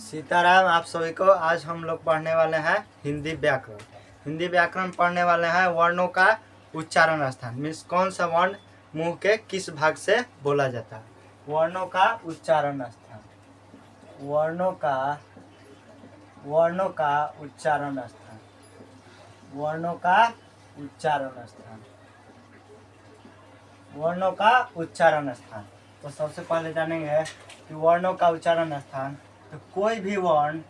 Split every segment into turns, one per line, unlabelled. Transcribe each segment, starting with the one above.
सीताराम। आप सभी को आज हम लोग पढ़ने वाले हैं हिंदी व्याकरण। हिंदी व्याकरण पढ़ने वाले हैं वर्णों का उच्चारण स्थान, मीन्स कौन सा वर्ण मुंह के किस भाग से बोला जाता है। वर्णों का उच्चारण स्थान, वर्णों का उच्चारण स्थान, वर्णों का उच्चारण स्थान, वर्णों का उच्चारण स्थान। तो सबसे पहले जानेंगे कि वर्णों का उच्चारण स्थान। तो कोई भी वर्ण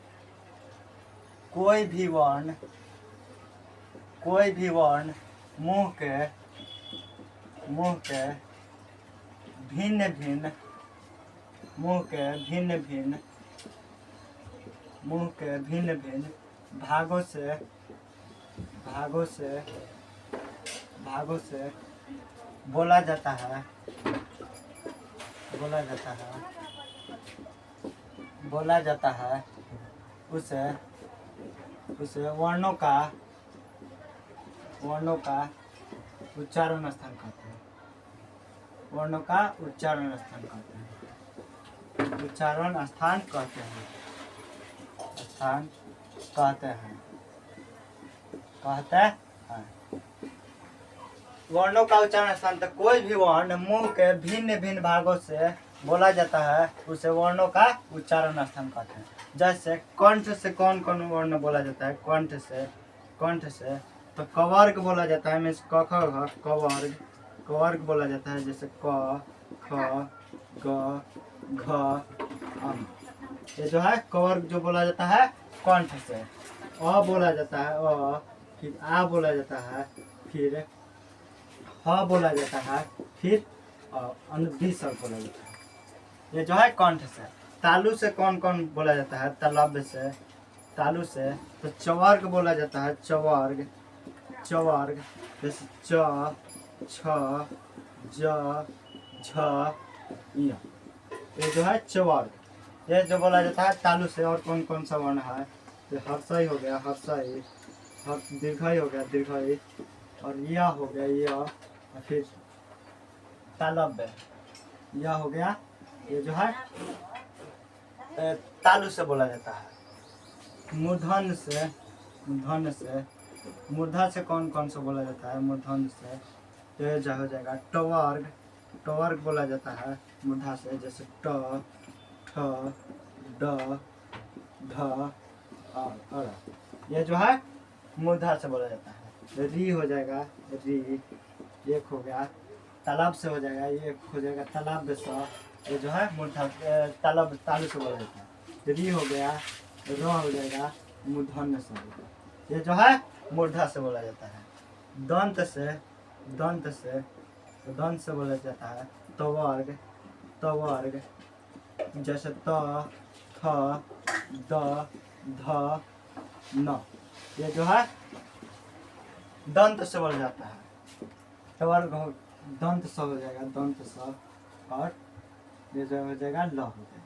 मुंह के भिन्न भिन्न भागों से बोला जाता है उसे वर्णों का उच्चारण स्थान कहते हैं। वर्णों का उच्चारण स्थान कहते हैं। वर्णों का उच्चारण स्थान। तो कोई भी वर्ण मुंह के भिन्न भागों से बोला जाता है उसे वर्णों का उच्चारण स्थान कहते हैं। जैसे कंठ से कौन कौन वर्ण बोला जाता है? कंठ से तो कवर्ग बोला जाता है, मीन्स क ख घ कवर्ग बोला जाता है। जैसे क ख ग घ अम, ये जो है कवर्ग जो बोला जाता है कंठ से। अ बोला जाता है अ, फिर आ बोला जाता है, फिर ह बोला जाता है, फिर अनुदी सब बोला जाता है। ये जो है कंठ से। तालु से कौन कौन बोला जाता है? तालु से तो चवर्ग बोला जाता है, चवर्ग जैसे च छ ज झ य, ये जो है चवर्ग। ये जो बोला जाता है तालु से। और कौन कौन सा वर्ण है? तो हर्षई हो गया, हर्षई, दीर्घई हो गया, दीर्घई, और यह हो गया यह, और फिर तालव्य यह हो गया। ये जो है तालु से बोला जाता है। मूर्धन से कौन कौन सा बोला जाता है? मूर्धन से तो ये हो जाएगा टवर्ग बोला जाता है मूर्धा से। जैसे ट ठ ड ढ अ। ये जो है मूर्धा से बोला जाता है। री हो जाएगा, री एक हो गया। तालाब से हो जाएगा, ये हो जाएगा तालाब से। ये जो है मूर्धा तालु से बोला जाता है। री हो गया, र हो जाएगा मूर्धन्य से। ये जो है मूर्धा से बोला जाता है। दंत से बोला जाता है तवर्ग, जैसे त थ द ध न। ये जो है दंत से बोला जाता है। तवर्ग दंत स हो जाएगा, दंत स, और ये जो हो जाएगा ल हो जाएगा।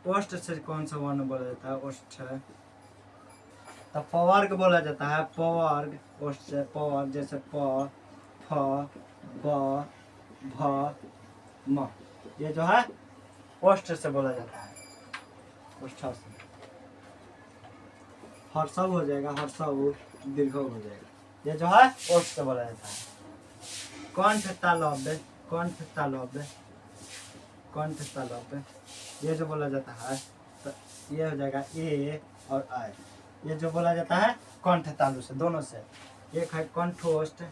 ओष्ठ से कौन सा वर्ण बोला जाता है? ओष्ठ तो पवर्ग बोला जाता है, पवर्ग ओष्ठ से। पवर्ग जैसे प फ ब भ म, ये जो है ओष्ठ से बोला जाता है। ओष्ठ से हर्षव हो जाएगा, हर्षव दीर्घ हो जाएगा। ये जो है ओष्ठ से बोला जाता है। कंठ तालव्य ये जो बोला जाता है, तो ये हो जाएगा ए और आई। ये जो बोला जाता है कंठ तालु से, दोनों से। एक है कंठोष्ठ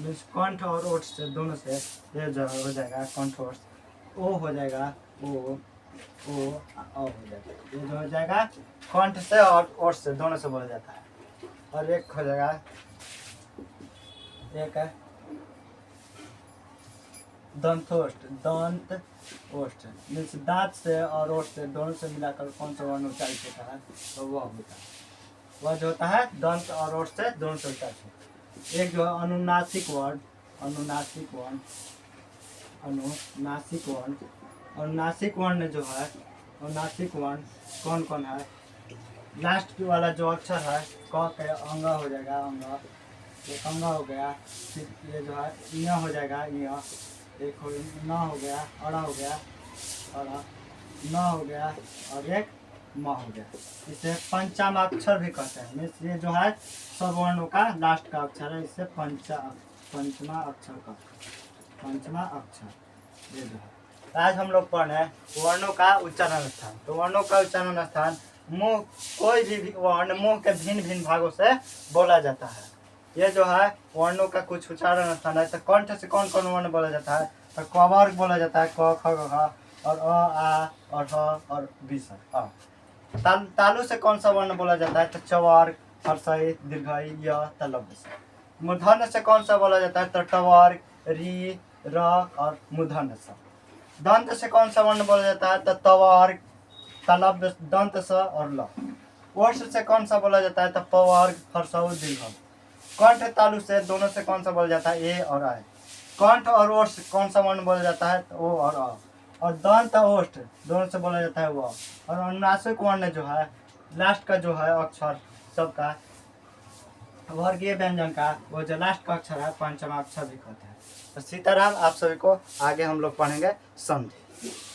मीन्स कंठ और ओठ से, दोनों से। ये जो हो जाएगा कंठोष्ठ। ओ हो जाएगा ओ हो जाएगा। ये जो हो जाएगा कंठ से और ओठ से, दोनों से बोला जाता है। और एक हो जाएगा, एक है दंतोष्ठ मीन्स दांत से और ओठ से, दोनों से मिलाकर कौन सा वर्ण उच्चारित होता है? तो वह होता है, वह जो होता है दंत और ओठ से, दोनों से उच्चारित होता है। एक जो है अनुनासिक वर्ण जो है, अनुनासिक वर्ण कौन कौन है? लास्ट वाला जो अक्षर है क के अंग हो जाएगा, अंग, एक अंग हो गया। फिर ये जो है य हो जाएगा, य, एक हो न हो गया, अड़ा हो गया, अड़ा, न हो गया और एक म हो गया। इसे पंचमाक्षर भी कहते हैं। मीन्स ये जो है सब वर्णों का लास्ट का अक्षर है, इससे पंचमा अक्षर का पंचमा अक्षर ये जो है। आज हम लोग पढ़ रहे हैं वर्णों का उच्चारण स्थान। तो वर्णों का उच्चारण स्थान मुंह, कोई भी वर्ण मुंह के भिन्न भिन्न भागों से बोला जाता है। ये जो है वर्णों का कुछ उच्चारण स्थान है। तो कंठ से कौन कौन वर्ण बोला जाता है? तो क वर्ग बोला जाता है, क ख ग घ, और अ आ और ह और विसर्ग अ। तालु से कौन सा वर्ण बोला जाता है? तो च वर्ग, हर्षई, दीर्घई, य, तलव्य से। मूर्धन्य से कौन सा बोला जाता है? तो ट वर्ग, री, र और मूर्धन्य स। दंत से कौन सा वर्ण बोला जाता है? तो त वर्ग, तलव्य, दंत स और ल। ओष्ठ से कौन सा बोला जाता है? तो प वर्ग, हर्षऊ, दीर्घ। कंठ तालु से दोनों से कौन सा बोला जाता है? ए और आय। कंठ और ओष्ठ से कौन सा वर्ण बोला जाता है? तो ओ और अ। और दंत ओष्ठ दोनों से बोला जाता है व। और अनुनासिक वर्ण जो है लास्ट का जो है अक्षर सबका वर्गीय व्यंजन का वो जो लास्ट का अक्षर है पंचमा अक्षर भी कहते हैं। तो सीताराम, आप सभी को आगे हम लोग पढ़ेंगे संधि।